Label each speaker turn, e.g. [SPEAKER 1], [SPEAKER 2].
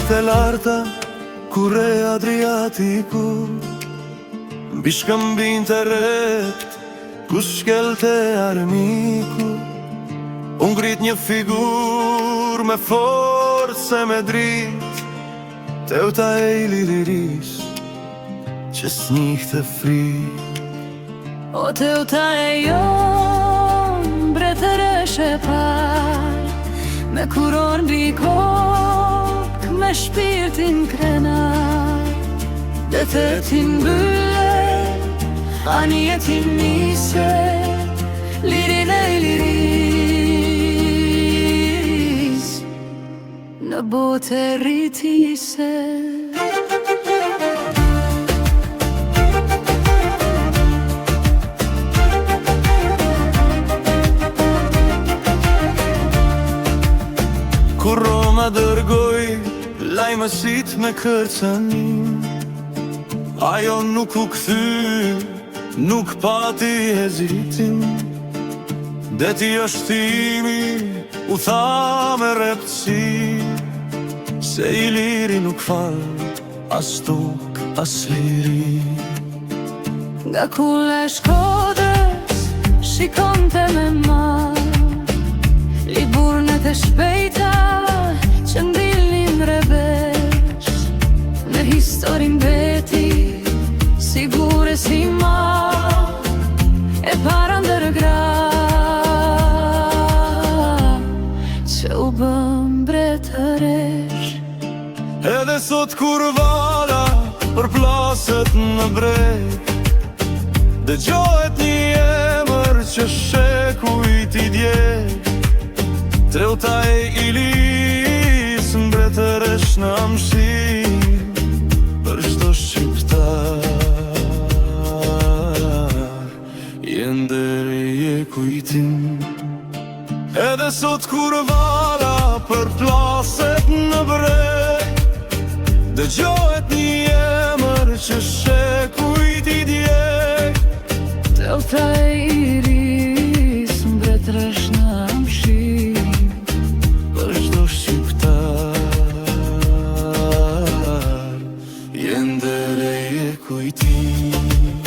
[SPEAKER 1] Malet e larta, kure Adriatiku, mbi shkëmbin të rret, ku shkelte armiku. Unë ngrit një figur me force me drit, teuta e i liriris, që s'njihte fri.
[SPEAKER 2] O teuta e jon, bretëresh e par, me kuror mbi kokë, me shpirtin krenar. Detetin bëlle, anijetin nise, lirin e liris, në botë e rritise.
[SPEAKER 1] Kur Roma dërgoj lajmësit me kërcanim, ajo nuk u kthy, nuk pati hezitim. Deti është imi, u tha me reptësi, se i liri nuk fal, as tok, as liri.
[SPEAKER 2] Nga kulla e Shkodrës, shikonte me mar, liburnet e shpejta, që ndilnin revesh, në historin beti, sigure si ma, e para ndër gra, që u bëm bretëresh.
[SPEAKER 1] Edhe sot kur vala përplaset në breg, dëgjohet një emër që shekujt i djeg. Teuta e Ilis, mbretëresh në amësim, për çdo shqiptar, jenderi e kujtim. Edhe sot kur vala përplaset në breg, dëgjohet një emër që shekujt i djeg.
[SPEAKER 2] Teuta e Ilis, mbretëresh në amësim,
[SPEAKER 1] për çdo shqiptar, jenderi e kujtim.